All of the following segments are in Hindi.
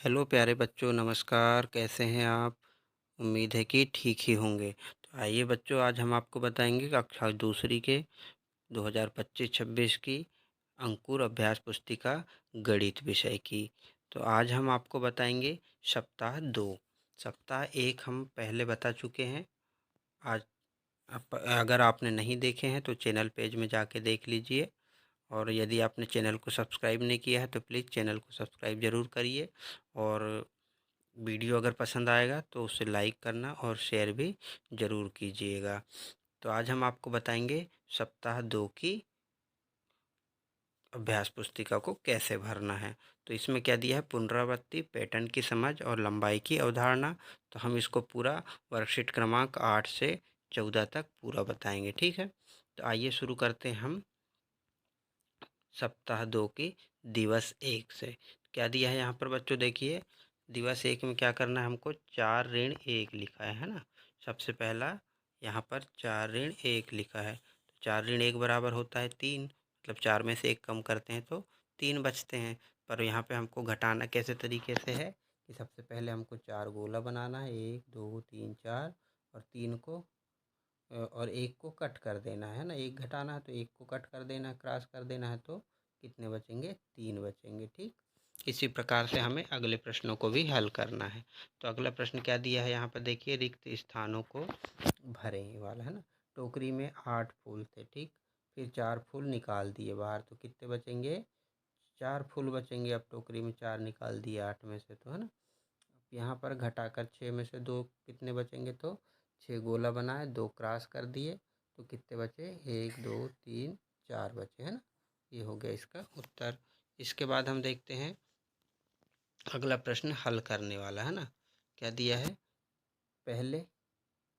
हेलो प्यारे बच्चों, नमस्कार। कैसे हैं आप? उम्मीद है कि ठीक ही होंगे। तो आइए बच्चों, आज हम आपको बताएंगे कक्षा दूसरी के 2025-26 की अंकुर अभ्यास पुस्तिका गणित विषय की। तो आज हम आपको बताएंगे सप्ताह 2। सप्ताह 1 हम पहले बता चुके हैं। आज अगर आपने नहीं देखे हैं तो चैनल पेज में जाके देख लीजिए। और यदि आपने चैनल को सब्सक्राइब नहीं किया है तो प्लीज़ चैनल को सब्सक्राइब ज़रूर करिए। और वीडियो अगर पसंद आएगा तो उसे लाइक करना और शेयर भी ज़रूर कीजिएगा। तो आज हम आपको बताएंगे सप्ताह 2 की अभ्यास पुस्तिका को कैसे भरना है। तो इसमें क्या दिया है, पुनरावृत्ति, पैटर्न की समझ और लंबाई की अवधारणा। तो हम इसको पूरा वर्कशीट क्रमांक 8 से 14 तक पूरा बताएंगे, ठीक है। तो आइए शुरू करते हैं हम सप्ताह 2 की दिवस 1 से। क्या दिया है यहाँ पर बच्चों, देखिए दिवस 1 में क्या करना है हमको, 4 ऋण 1 लिखा है ना। सबसे पहला यहाँ पर 4 ऋण 1 लिखा है। तो 4 ऋण 1 बराबर होता है 3, मतलब 4 में से 1 कम करते हैं तो 3 बचते हैं। पर यहाँ पे हमको घटाना कैसे तरीके से है कि सबसे पहले हमको 4 गोला बनाना है, 1 2 3 4, और 3 को और 1 को कट कर देना है ना। 1 घटाना है तो 1 को कट कर देना है, क्रॉस कर देना है, तो कितने बचेंगे, 3 बचेंगे, ठीक। इसी प्रकार से हमें अगले प्रश्नों को भी हल करना है। तो अगला प्रश्न क्या दिया है यहाँ पर, देखिए रिक्त स्थानों को भरें, ये वाला है ना। टोकरी में 8 फूल थे, ठीक। फिर 4 फूल निकाल दिए बाहर, तो कितने बचेंगे, 4 फूल बचेंगे। अब टोकरी में 4 निकाल दिए 8 में से, तो है ना। यहाँ पर घटाकर 6 में से 2 कितने बचेंगे, तो 6 गोला बनाए, 2 क्रॉस कर दिए, तो कितने बचे, 1 2 3 4 बचे, है ना। ये हो गया इसका उत्तर। इसके बाद हम देखते हैं अगला प्रश्न हल करने वाला, है ना। क्या दिया है, पहले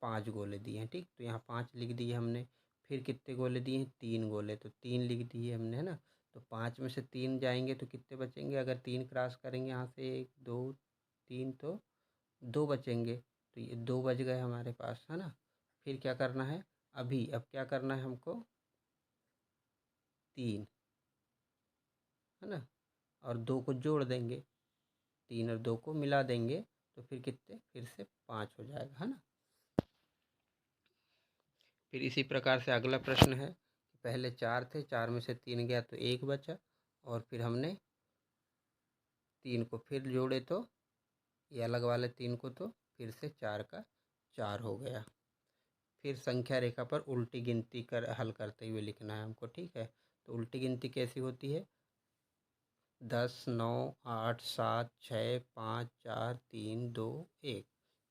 5 गोले दिए हैं, ठीक। तो यहाँ 5 लिख दिए हमने। फिर कितने गोले दिए हैं, 3 गोले, तो 3 लिख दिए हमने, है ना। तो 5 में से 3 जाएंगे तो कितने बचेंगे, अगर 3 क्रॉस करेंगे यहाँ से, 1 2 3, तो 2 बचेंगे। तो ये 2 बच गए हमारे पास, है ना। फिर क्या करना है, अब क्या करना है हमको, 3, है ना, और 2 को जोड़ देंगे, 3 और 2 को मिला देंगे, तो फिर कितने, फिर से 5 हो जाएगा, है ना। फिर इसी प्रकार से अगला प्रश्न है, पहले 4 थे, 4 में से 3 गया तो 1 बचा, और फिर हमने 3 को फिर जोड़े तो ये अलग वाले 3 को, तो फिर से 4 का 4 हो गया। फिर संख्या रेखा पर उल्टी गिनती कर हल करते हुए लिखना है हमको, ठीक है। तो उल्टी गिनती कैसी होती है, 10 9 8 7 6 5 4 3 2 1,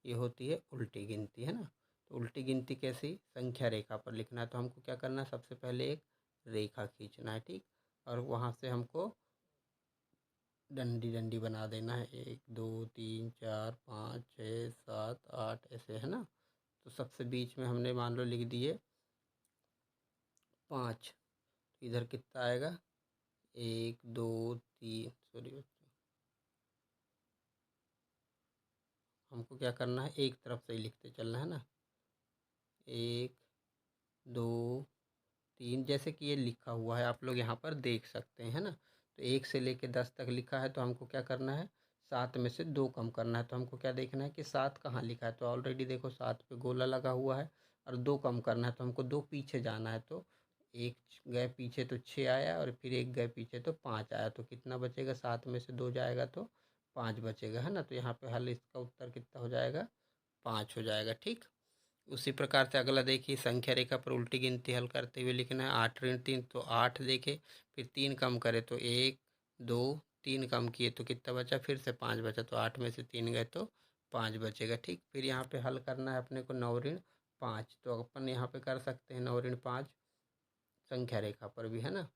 ये होती है उल्टी गिनती, है ना। तो उल्टी गिनती कैसी, संख्या रेखा पर लिखना है। तो हमको क्या करना है, सबसे पहले एक रेखा खींचना है, ठीक। और वहाँ से हमको डंडी डंडी बना देना है, 1 2 3 4 5 6 7 8, ऐसे, है ना। तो सबसे बीच में हमने मान लो लिख दिए 5। इधर कितना आएगा, 1 2 3, सॉरी बच्चों, हमको क्या करना है, एक तरफ से ही लिखते चलना है ना। 1 2 3, जैसे कि ये लिखा हुआ है आप लोग यहाँ पर देख सकते हैं ना। तो 1 से लेके 10 तक लिखा है, तो हमको क्या करना है, 7 में से 2 कम करना है। तो हमको क्या देखना है कि 7 कहाँ लिखा है, तो ऑलरेडी देखो 7 पे गोला लगा हुआ है, और 2 कम करना है, तो हमको 2 पीछे जाना है। तो 1 गए पीछे तो 6 आया, और फिर 1 गए पीछे तो 5 आया, तो कितना बचेगा, 7 में से 2 जाएगा तो 5 बचेगा, है ना। तो यहाँ पे हल, इसका उत्तर कितना हो जाएगा, 5 हो जाएगा, ठीक। उसी प्रकार से अगला देखिए, संख्या रेखा पर उल्टी गिनती हल करते हुए लिखना है, 8 ऋण 3, तो 8 देखे, फिर 3 कम करे तो 1 2 3 कम किए तो कितना बचा, फिर से 5 बचा, तो 8 में से 3 गए तो 5 बचेगा, ठीक। फिर यहाँ पे हल करना है अपने को 9 ऋण 5, तो अपन यहाँ पे कर सकते हैं 9 ऋण 5 संख्या रेखा पर भी, है ना।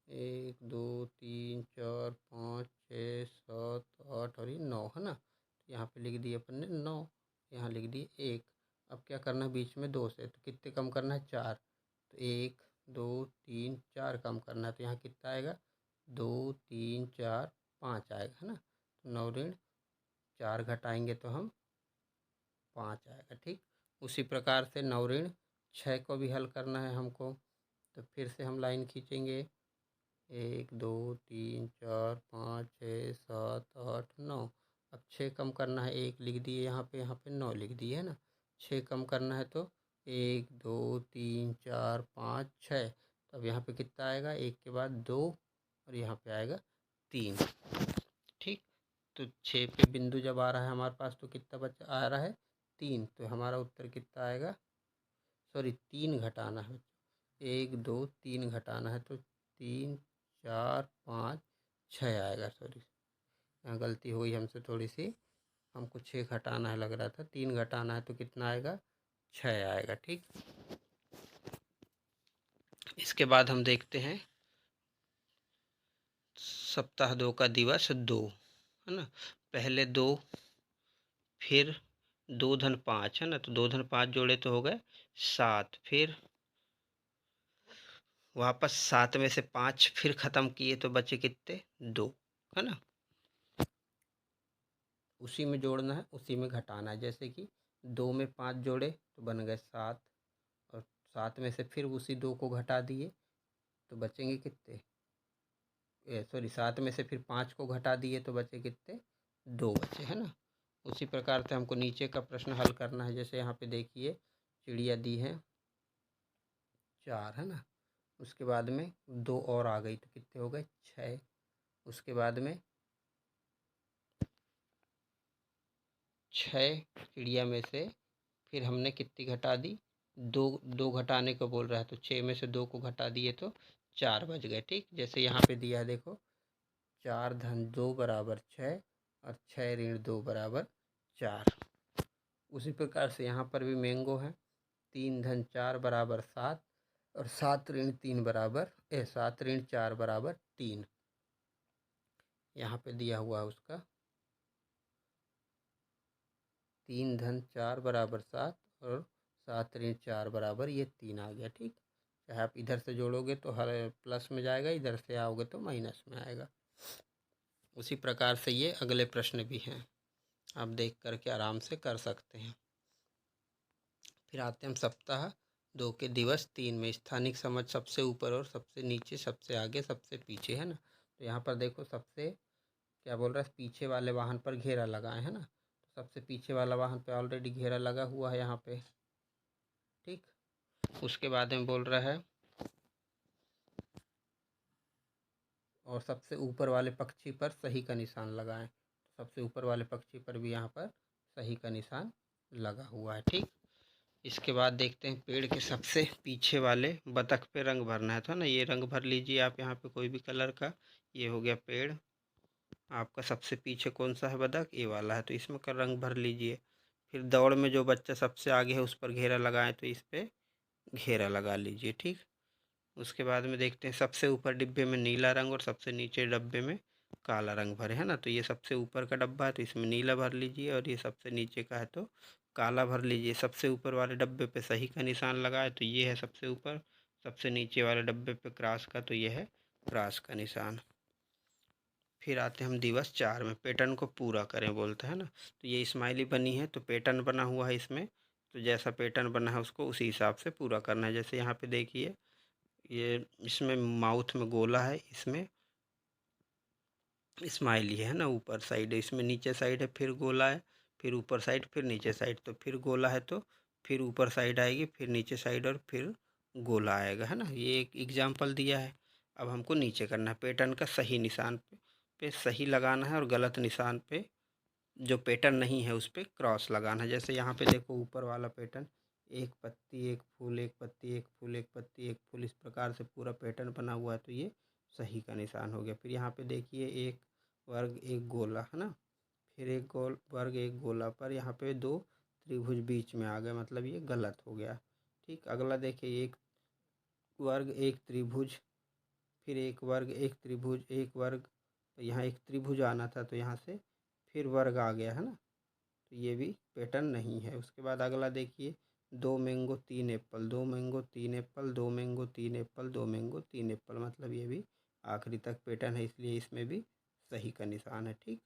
1 2 3 4 5 6 7 8 और ये 9, है ना। तो यहाँ पे लिख दिए अपन ने 9, यहाँ लिख दिए 1। अब क्या करना है, बीच में 2 से तो कितने कम करना है, 4, तो 1 2 3 4 कम करना है, तो यहाँ कितना आएगा, 2 3 4 5 आएगा, है ना। तो 9 ऋण 4 घटाएंगे तो हम 5 आएगा, ठीक। उसी प्रकार से 9 ऋण 6 को भी हल करना है हमको। तो फिर से हम लाइन खींचेंगे, 1 2 3 4 5 6 7 8 9। अब 6 कम करना है, 1 लिख दिए यहाँ पे 9 लिख दिए है ना। 6 कम करना है तो 1 2 3 4 5 6। तो अब यहाँ पे कितना आएगा, 1 के बाद 2 और यहाँ पे आएगा 3। ठीक, तो 6 पे बिंदु जब आ रहा है हमारे पास तो कितना बच आ रहा है, 3। तो हमारा उत्तर कितना आएगा, सॉरी 3 घटाना है, 1 2 3 घटाना है तो 3 4 5 6 आएगा। सॉरी, यहाँ गलती हो गई हमसे थोड़ी सी, हमको 6 घटाना है लग रहा था, 3 घटाना है तो कितना आएगा, 6 आएगा। ठीक, इसके बाद हम देखते हैं सप्ताह 2 का दिवस 2 है ना। पहले 2, फिर 2 धन 5 है ना, तो 2 धन 5 जोड़े तो हो गए 7, फिर वापस 7 में से 5 फिर ख़त्म किए तो बचे कितने, 2 है ना। उसी में जोड़ना है, उसी में घटाना है। जैसे कि 2 में 5 जोड़े तो बन गए 7, और 7 में से फिर उसी 2 को घटा दिए तो बचेंगे कितने, सॉरी 7 में से फिर 5 को घटा दिए तो बचे कितने, 2 बचे है ना। उसी प्रकार से हमको नीचे का प्रश्न हल करना है। जैसे यहाँ पे देखिए चिड़िया दी है 4 है ना, उसके बाद में 2 और आ गई तो कितने हो गए, 6। उसके बाद में 6 चिड़िया में से फिर हमने कितनी घटा दी, 2। 2 घटाने को बोल रहा है तो 6 में से 2 को घटा दिए तो 4 बच गए। ठीक, जैसे यहाँ पे दिया है देखो, 4 धन 2 बराबर 6 और 6 ऋण 2 बराबर 4। उसी प्रकार से यहाँ पर भी मैंगो है, 3 धन 4 बराबर 7 और 7 ऋण 3 बराबर 7 ऋण 4 बराबर 3। यहाँ पे दिया हुआ है उसका 3 धन 4 बराबर 7 और 7 ऋण 4 बराबर ये 3 आ गया। ठीक, चाहे आप इधर से जोड़ोगे तो हर प्लस में जाएगा, इधर से आओगे तो माइनस में आएगा। उसी प्रकार से ये अगले प्रश्न भी हैं, आप देख करके आराम से कर सकते हैं। फिर आते हैं हम सप्ताह 2 के दिवस 3 में। स्थानिक समझ सबसे ऊपर और सबसे नीचे, सबसे आगे, सबसे पीछे है ना। तो यहाँ पर देखो सबसे क्या बोल रहा है, पीछे वाले वाहन पर घेरा लगाए है ना। तो सबसे पीछे वाला वाहन पे ऑलरेडी घेरा लगा हुआ है यहाँ पे। ठीक, उसके बाद में बोल रहा है और सबसे ऊपर वाले पक्षी पर सही का निशान लगाएं। तो सबसे ऊपर वाले पक्षी पर भी यहाँ पर सही का निशान लगा हुआ है। ठीक, इसके बाद देखते हैं पेड़ के सबसे पीछे वाले बतख पे रंग भरना है तो ना, ये रंग भर लीजिए आप यहाँ पे कोई भी कलर का। ये हो गया पेड़, आपका सबसे पीछे कौन सा है, बतख, ये वाला है, तो इसमें का रंग भर लीजिए। फिर दौड़ में जो बच्चा सबसे आगे है उस पर घेरा लगाएं तो इस पर घेरा लगा लीजिए। ठीक, उसके बाद में देखते हैं सबसे ऊपर डिब्बे में नीला रंग और सबसे नीचे डब्बे में काला रंग भरे है ना। तो ये सबसे ऊपर का डब्बा है तो इसमें नीला भर लीजिए, और ये सबसे नीचे का है तो काला भर लीजिए। सबसे ऊपर वाले डब्बे पे सही का निशान लगाए तो ये है सबसे ऊपर, सबसे नीचे वाले डब्बे पे क्रॉस का तो ये है क्रॉस का निशान। फिर आते हैं हम दिवस 4 में, पैटर्न को पूरा करें बोलते हैं ना। तो ये स्माइली बनी है तो पैटर्न बना हुआ है इसमें, तो जैसा पैटर्न बना है उसको उसी हिसाब से पूरा करना है। जैसे यहाँ पे देखिए ये इसमें माउथ में गोला है, इसमें स्माइली है ना, ऊपर साइड है, इसमें नीचे साइड है, फिर गोला है, फिर ऊपर साइड, फिर नीचे साइड। तो फिर गोला है तो फिर ऊपर साइड आएगी, फिर नीचे साइड और फिर गोला आएगा है ना। ये एक एग्जाम्पल दिया है। अब हमको नीचे करना है, पैटर्न का सही निशान पे सही लगाना है और गलत निशान पे जो पैटर्न नहीं है उस पर क्रॉस लगाना है। जैसे यहाँ पे देखो ऊपर वाला पैटर्न, एक पत्ती एक फूल, एक पत्ती एक फूल, एक पत्ती एक फूल, इस प्रकार से पूरा पैटर्न बना हुआ है तो ये सही का निशान हो गया। फिर यहाँ पे देखिए एक वर्ग एक गोला है ना, फिर एक गोल वर्ग एक गोला, पर यहाँ पे 2 त्रिभुज बीच में आ गए, मतलब ये गलत हो गया। ठीक, अगला देखिए एक वर्ग एक त्रिभुज, फिर एक वर्ग एक त्रिभुज, एक वर्ग, तो यहाँ एक त्रिभुज आना था तो यहाँ से फिर वर्ग आ गया है ना, तो ये भी पैटर्न नहीं है। उसके बाद अगला देखिए 2 mango 3 Apple, 2 mango 3 Apple, 2 mango 3 Apple, 2 mango 3 Apple, मतलब ये भी आखिरी तक पैटर्न है, इसलिए इसमें भी सही का निशान है। ठीक,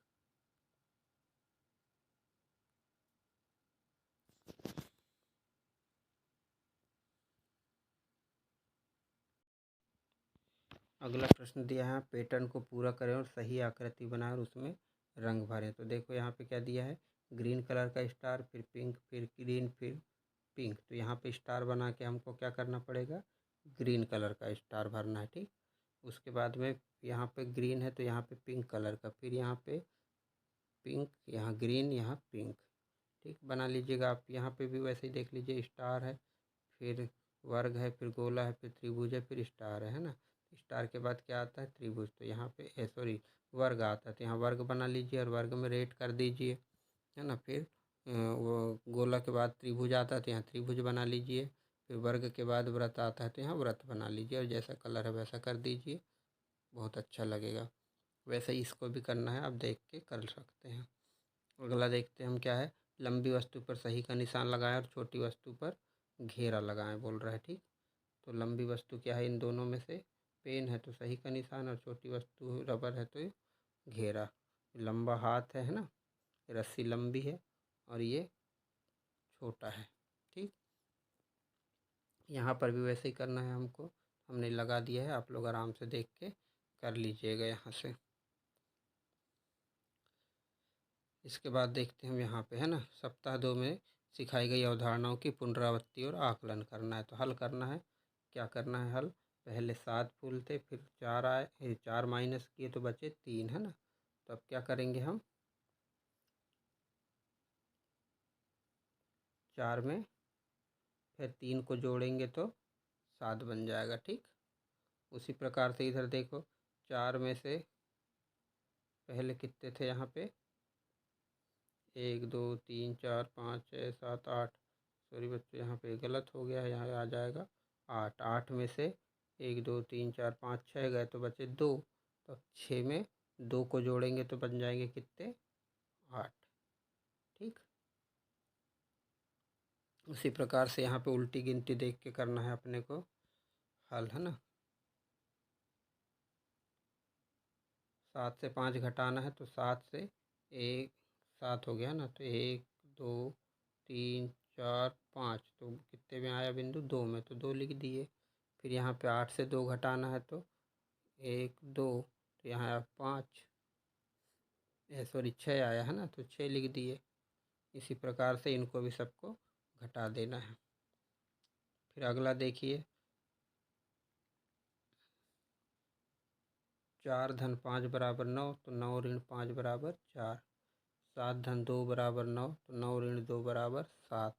अगला प्रश्न दिया है, पैटर्न को पूरा करें और सही आकृति बनाएं और उसमें रंग भरें। तो देखो यहाँ पे क्या दिया है, ग्रीन कलर का स्टार, फिर पिंक, फिर ग्रीन, फिर पिंक। तो यहाँ पे स्टार बना के हमको क्या करना पड़ेगा, ग्रीन कलर का स्टार भरना है। ठीक, उसके बाद में यहाँ पे ग्रीन है तो यहाँ पे पिंक कलर का, फिर यहाँ पे पिंक, यहाँ ग्रीन, यहाँ पिंक। ठीक, बना लीजिएगा आप। यहाँ पे भी वैसे ही देख लीजिए, स्टार है, फिर वर्ग है, फिर गोला है, फिर त्रिभुज है, फिर स्टार है ना। स्टार के बाद क्या आता है, त्रिभुज। तो यहाँ पे सॉरी वर्ग आता है, तो यहाँ वर्ग बना लीजिए और वर्ग में रेट कर दीजिए, है ना। फिर वो गोला के बाद त्रिभुज आता है तो यहाँ त्रिभुज बना लीजिए। फिर वर्ग के बाद व्रत आता है तो यहाँ व्रत बना लीजिए और जैसा कलर है वैसा कर दीजिए, बहुत अच्छा लगेगा। वैसे ही इसको भी करना है, आप देख के कर सकते हैं। अगला देखते हैं हम क्या है, लंबी वस्तु पर सही का निशान लगाएं और छोटी वस्तु पर घेरा लगाएं बोल रहा है। ठीक, तो लंबी वस्तु क्या है, इन दोनों में से पेन है तो सही का निशान, और छोटी वस्तु रबर है तो घेरा। लंबा हाथ है ना, रस्सी लंबी है और ये छोटा है। ठीक, यहाँ पर भी वैसे ही करना है हमको, हमने लगा दिया है, आप लोग आराम से देख के कर लीजिएगा यहाँ से। इसके बाद देखते हैं हम यहाँ पे, है ना, सप्ताह 2 में सिखाई गई अवधारणाओं की पुनरावृत्ति और आकलन करना है। तो हल करना है, क्या करना है हल, पहले 7 फूल थे, फिर 4 आए, 4 माइनस किए तो बचे 3, है ना। तो अब क्या करेंगे हम, 4 में फिर 3 को जोड़ेंगे तो 7 बन जाएगा। ठीक, उसी प्रकार से इधर देखो, 4 में से पहले कितने थे यहाँ पे, 1 2 3 4 5 6 7 8, सॉरी बच्चों यहाँ पे गलत हो गया है, यहाँ आ जाएगा 8। 8 में से 1 2 3 4 5 6 गए तो बचे 2। तो 6 में 2 को जोड़ेंगे तो बन जाएंगे कितने, 8। ठीक, उसी प्रकार से यहाँ पे उल्टी गिनती देख के करना है अपने को हल, है ना। 7 से 5 घटाना है तो 7 से 1, 7 हो गया ना, तो 1 2 3 4 5, तो कितने में आया बिंदु, 2 में, तो 2 लिख दिए। फिर यहाँ पे 8 से 2 घटाना है तो 1 2, तो यहाँ आया 5, सॉरी 6 आया है ना, तो 6 लिख दिए। इसी प्रकार से इनको भी सबको घटा देना है। फिर अगला देखिए, 4 धन 5 बराबर 9, तो 9 ऋण 5 बराबर 4। 7 धन 2 बराबर 9, तो 9 ऋण 2 बराबर 7।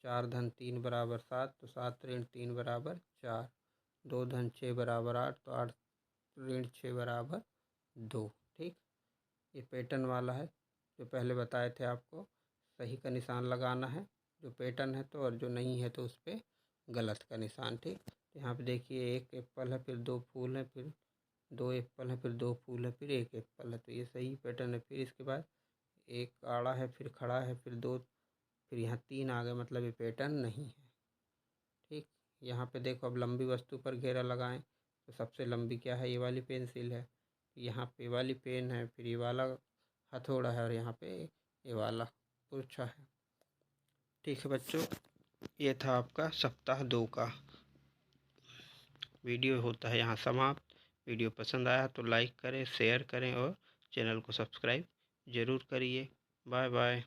4 धन 3 बराबर 7, तो 7 ऋण 3 बराबर 4। 2 धन 6 बराबर 8, तो 8 ऋण 6 बराबर 2। ठीक, ये पैटर्न वाला है जो पहले बताए थे आपको, सही का निशान लगाना है जो पैटर्न है तो, और जो नहीं है तो उस पर गलत का निशान। ठीक, तो यहाँ पे देखिए, 1 एप्पल है, फिर 2 फूल है, फिर 2 एप्पल है, फिर 2 फूल है, फिर 1 एप्पल है, तो ये सही पैटर्न है। फिर इसके बाद एक आड़ा है, फिर खड़ा है, फिर 2, फिर यहाँ 3 आ गए, मतलब ये पैटर्न नहीं है। ठीक, यहाँ पे देखो, अब लंबी वस्तु पर घेरा लगाएं तो सबसे लंबी क्या है, ये वाली पेंसिल है, यहाँ पे वाली पेन है, फिर ये वाला हथौड़ा है और यहाँ पे ये वाला पुर्छा है। ठीक है बच्चों, ये था आपका सप्ताह 2 का वीडियो, होता है यहाँ समाप्त। वीडियो पसंद आया तो लाइक करें, शेयर करें और चैनल को सब्सक्राइब ज़रूर करिए। Bye bye.